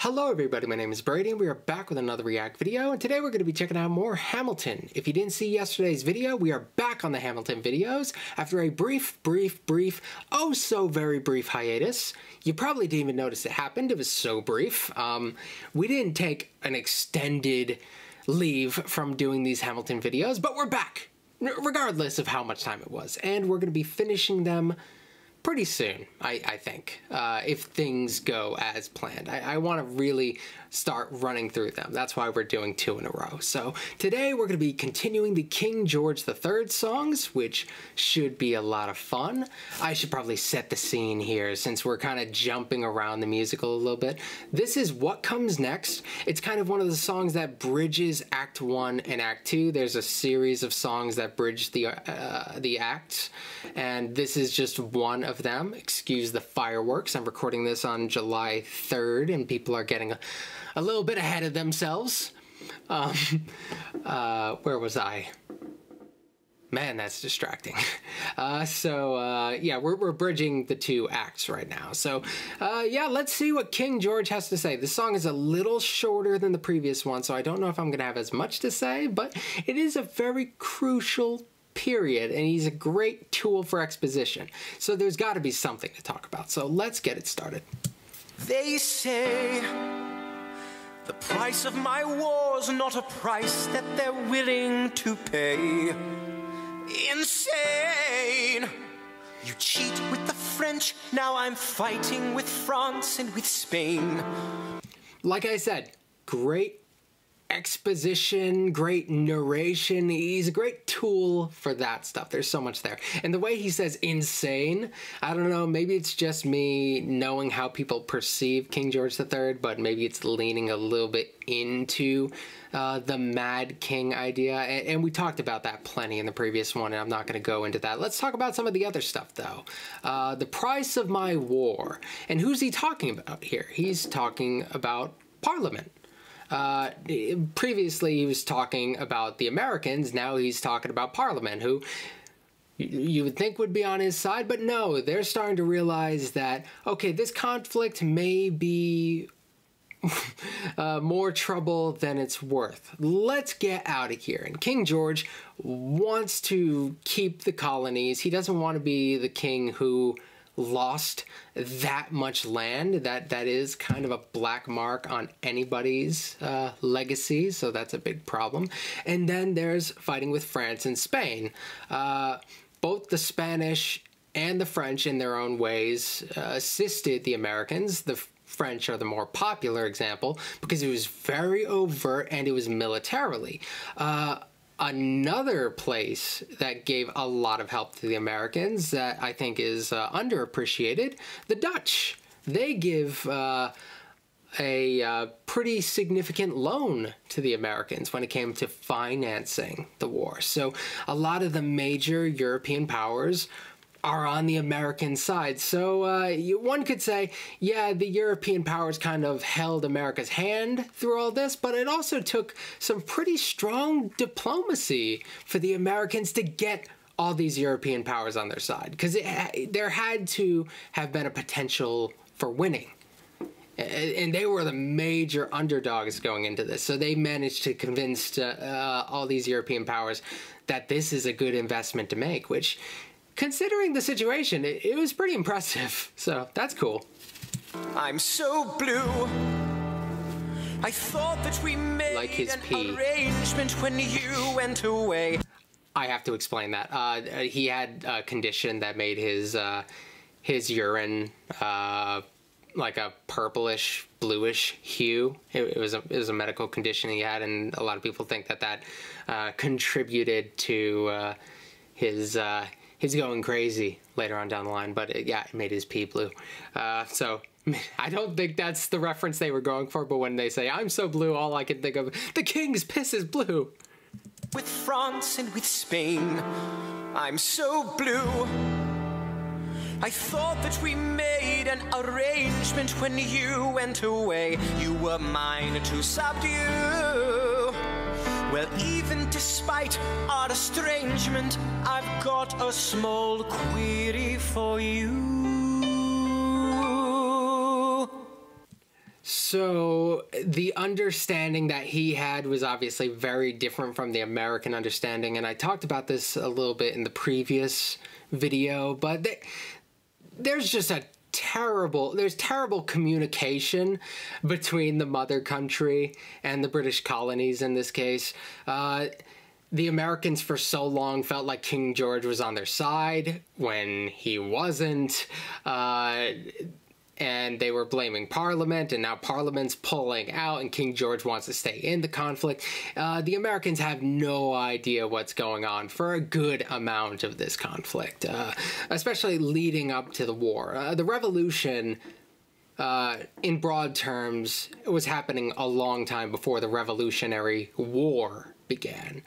Hello everybody, my name is Brady and we are back with another React video, and today we're going to be checking out more Hamilton. If you didn't see yesterday's video, we are back on the Hamilton videos after a brief, oh so very brief hiatus. You probably didn't even notice it happened, it was so brief. We didn't take an extended leave from doing these Hamilton videos, but we're back, regardless of how much time it was, and we're going to be finishing them pretty soon, I think, if things go as planned. I want to really start running through them. That's why we're doing 2 in a row. So today we're going to be continuing the King George III songs, which should be a lot of fun. I should probably set the scene here since we're kind of jumping around the musical a little bit. This is What Comes Next. It's kind of one of the songs that bridges Act 1 and Act 2. There's a series of songs that bridge the acts, and this is just one of them. Excuse the fireworks. I'm recording this on July 3rd and people are getting a little bit ahead of themselves. Where was I? Man, that's distracting. Yeah, we're bridging the 2 acts right now. So yeah, let's see what King George has to say. This song is a little shorter than the previous one, so I don't know if I'm gonna have as much to say, but it is a very crucial period, and he's a great tool for exposition. So there's got to be something to talk about. So let's get it started. They say the price of my war's not a price that they're willing to pay. Insane! You cheat with the French, now I'm fighting with France and with Spain. Like I said, great exposition, great narration. He's a great tool for that stuff. There's so much there. And the way he says insane, I don't know, maybe it's just me knowing how people perceive King George III, but maybe it's leaning a little bit into the Mad King idea. And we talked about that plenty in the previous one, and I'm not going to go into that. Let's talk about some of the other stuff, though. The price of my war. And who's he talking about here? He's talking about Parliament. Previously he was talking about the Americans, now he's talking about Parliament, who you would think would be on his side, but no, they're starting to realize that, okay, this conflict may be more trouble than it's worth. Let's get out of here. And King George wants to keep the colonies. He doesn't want to be the king who lost that much land. That is kind of a black mark on anybody's legacy, so that's a big problem. And then there's fighting with France and Spain. Both the Spanish and the French, in their own ways, assisted the Americans. The French are the more popular example because it was very overt and it was militarily. Another place that gave a lot of help to the Americans that I think is underappreciated, the Dutch. They give a pretty significant loan to the Americans when it came to financing the war. So a lot of the major European powers are on the American side. So one could say, yeah, the European powers kind of held America's hand through all this, but it also took some pretty strong diplomacy for the Americans to get all these European powers on their side, because there had to have been a potential for winning. And they were the major underdogs going into this. So they managed to convince all these European powers that this is a good investment to make, which, considering the situation, it was pretty impressive. So that's cool. I'm so blue. I thought that we made like his an arrangement when you went away. I have to explain that. He had a condition that made his urine like a purplish, bluish hue. It was a medical condition he had, and a lot of people think that contributed to his going crazy later on down the line, but yeah, it made his pee blue. So I don't think that's the reference they were going for, but when they say, I'm so blue, all I can think of, the king's piss is blue. With France and with Spain, I'm so blue. I thought that we made an arrangement when you went away. You were mine to subdue. Well, even despite our estrangement, I've got a small query for you. So the understanding that he had was obviously very different from the American understanding, and I talked about this a little bit in the previous video, but there's just terrible communication between the mother country and the British colonies in this case. The Americans for so long felt like King George was on their side when he wasn't. And they were blaming Parliament, and now Parliament's pulling out, and King George wants to stay in the conflict. The Americans have no idea what's going on for a good amount of this conflict, especially leading up to the war. The revolution, in broad terms, was happening a long time before the Revolutionary War began.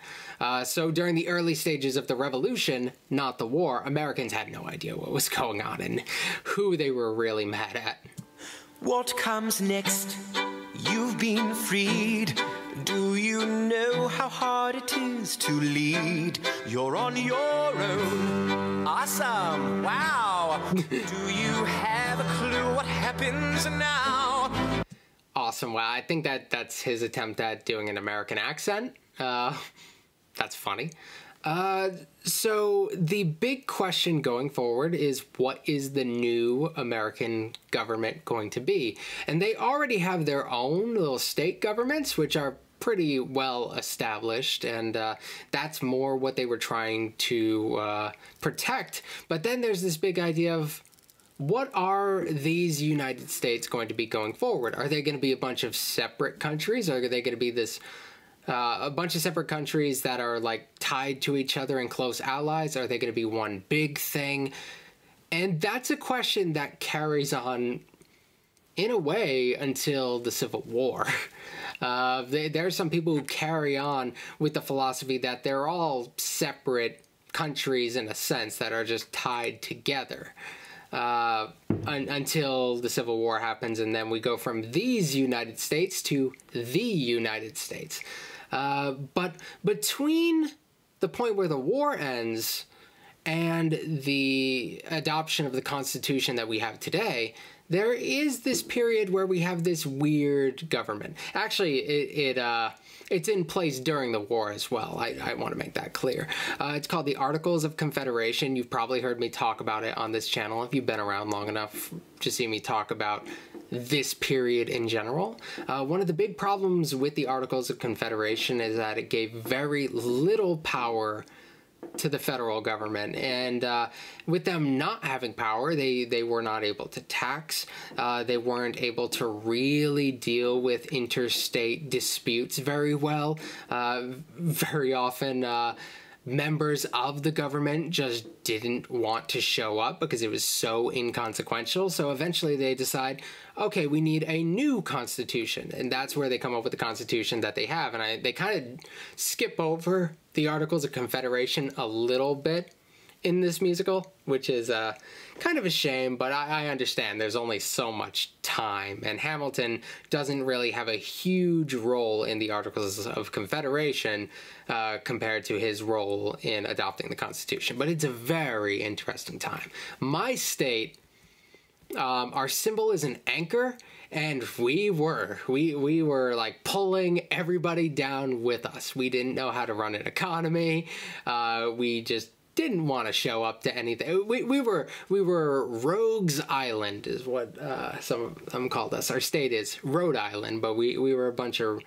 So during the early stages of the revolution, not the war, Americans had no idea what was going on and who they were really mad at. What comes next? You've been freed. Do you know how hard it is to lead? You're on your own. Awesome. Wow. Do you have a clue what happens now? Awesome. Wow. I think that's his attempt at doing an American accent. That's funny. So the big question going forward is, what is the new American government going to be? And they already have their own little state governments, which are pretty well established, and that's more what they were trying to protect. But then there's this big idea of, what are these United States going to be going forward? Are they going to be a bunch of separate countries? Or are they going to be this a bunch of separate countries that are like tied to each other and close allies? Are they going to be one big thing? And that's a question that carries on in a way until the Civil War. There are some people who carry on with the philosophy that they're all separate countries in a sense that are just tied together. Until the Civil War happens, and then we go from these United States to the United States. But between the point where the war ends and the adoption of the Constitution that we have today, there is this period where we have this weird government. Actually, it's in place during the war as well. I want to make that clear. It's called the Articles of Confederation. You've probably heard me talk about it on this channel if you've been around long enough to see me talk about this period in general. One of the big problems with the Articles of Confederation is that it gave very little power to the federal government, and with them not having power, they were not able to tax. They weren't able to really deal with interstate disputes very well. Very often members of the government just didn't want to show up because it was so inconsequential. So eventually they decide, okay, we need a new constitution. And that's where they come up with the constitution that they have. And they kind of skip over the Articles of Confederation a little bit in this musical, which is kind of a shame, but I understand there's only so much time, and Hamilton doesn't really have a huge role in the Articles of Confederation compared to his role in adopting the Constitution, but it's a very interesting time. My state, our symbol is an anchor, and we were like pulling everybody down with us. We didn't know how to run an economy. We just didn't want to show up to anything. We were Rogues Island is what some of them called us. Our state is Rhode Island, but we were a bunch of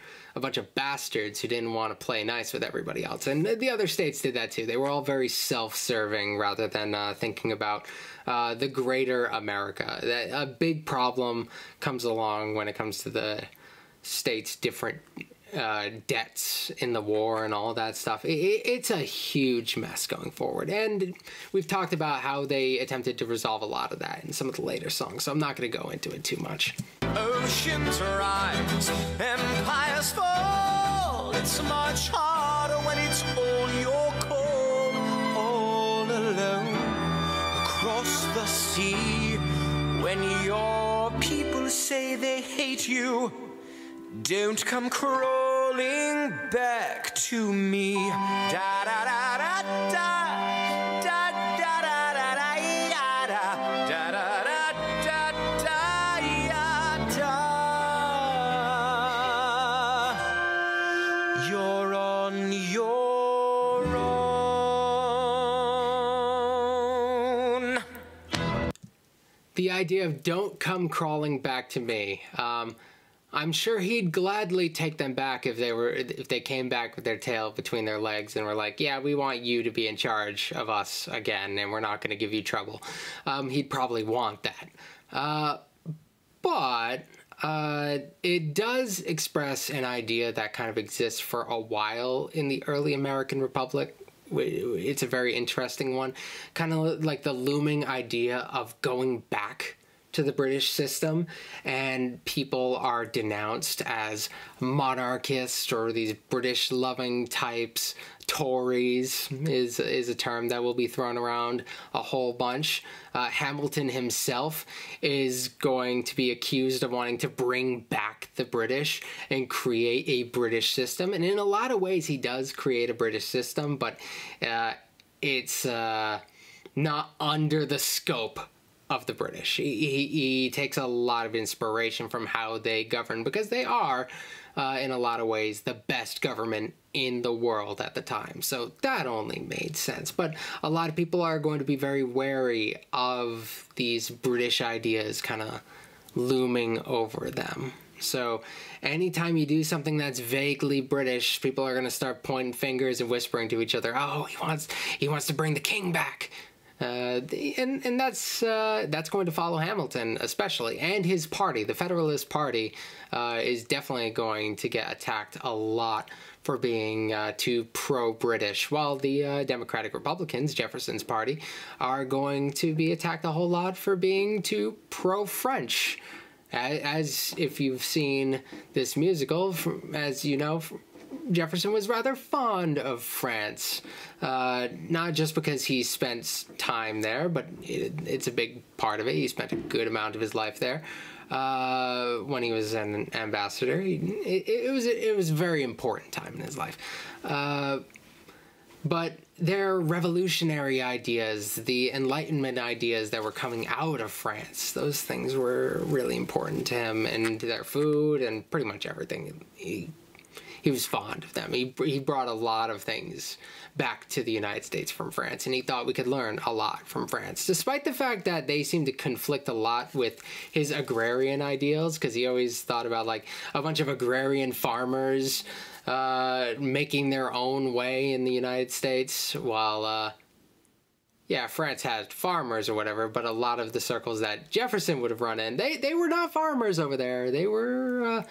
bastards who didn't want to play nice with everybody else. And the other states did that too. They were all very self-serving rather than thinking about the greater America. A big problem comes along when it comes to the states' different debts in the war and all that stuff. It's a huge mess going forward, and we've talked about how they attempted to resolve a lot of that in some of the later songs, so I'm not going to go into it too much. Oceans rise, empires fall. It's much harder when it's all your call. All alone across the sea, when your people say they hate you, don't come crawling back to me. Da da da da da da da da da da da da da da da da da. You're on your own. The idea of don't come crawling back to me. I'm sure he'd gladly take them back if they came back with their tail between their legs and were like, yeah, we want you to be in charge of us again, and we're not going to give you trouble. He'd probably want that. But it does express an idea that kind of exists for a while in the early American Republic. It's a very interesting one. Kind of like the looming idea of going back to the British system, and people are denounced as monarchists or these British loving types. Tories is a term that will be thrown around a whole bunch. Hamilton himself is going to be accused of wanting to bring back the British and create a British system, and in a lot of ways he does create a British system, but it's not under the scope of the British. He takes a lot of inspiration from how they govern, because they are, in a lot of ways, the best government in the world at the time. So that only made sense. But a lot of people are going to be very wary of these British ideas kind of looming over them. So anytime you do something that's vaguely British, people are going to start pointing fingers and whispering to each other, oh, he wants to bring the king back. And that's going to follow Hamilton especially, and his party. The Federalist Party is definitely going to get attacked a lot for being too pro-British, while the Democratic Republicans, Jefferson's party, are going to be attacked a whole lot for being too pro-French. As if you've seen this musical, as you know, Jefferson was rather fond of France, not just because he spent time there, but it's a big part of it. He spent a good amount of his life there when he was an ambassador. It was a very important time in his life. But their revolutionary ideas, the Enlightenment ideas that were coming out of France, those things were really important to him, and their food and pretty much everything. He was fond of them. He brought a lot of things back to the United States from France, and he thought we could learn a lot from France, despite the fact that they seem to conflict a lot with his agrarian ideals, because he always thought about like a bunch of agrarian farmers making their own way in the United States, while yeah, France had farmers or whatever, but a lot of the circles that Jefferson would have run in, they were not farmers over there. They were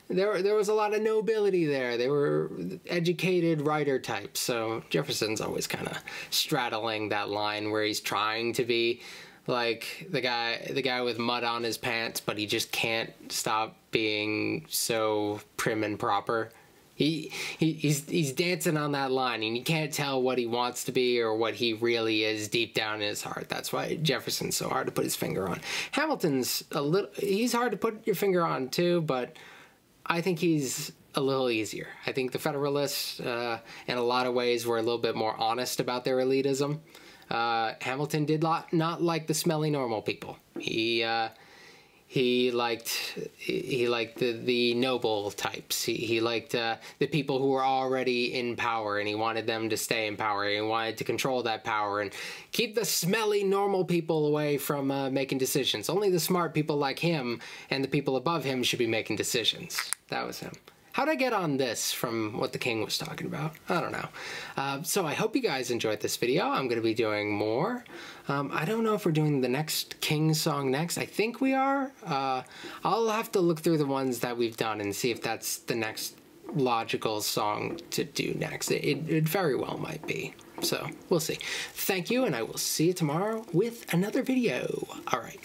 there was a lot of nobility there. They were educated writer types. So Jefferson's always kind of straddling that line where he's trying to be like the guy with mud on his pants, but he just can't stop being so prim and proper. He's dancing on that line, and you can't tell what he wants to be or what he really is deep down in his heart. That's why Jefferson's so hard to put his finger on. Hamilton's he's hard to put your finger on too, but I think he's a little easier. I think the Federalists, in a lot of ways, were a little bit more honest about their elitism. Hamilton did not like the smelly normal people. He liked the noble types. He liked the people who were already in power, and he wanted them to stay in power. He wanted to control that power and keep the smelly normal people away from making decisions. Only the smart people like him and the people above him should be making decisions. That was him. How'd I get on this from what the king was talking about? I don't know. So I hope you guys enjoyed this video. I'm going to be doing more. I don't know if we're doing the next King song next. I think we are. I'll have to look through the ones that we've done and see if that's the next logical song to do next. It very well might be. So we'll see. Thank you, and I will see you tomorrow with another video. All right.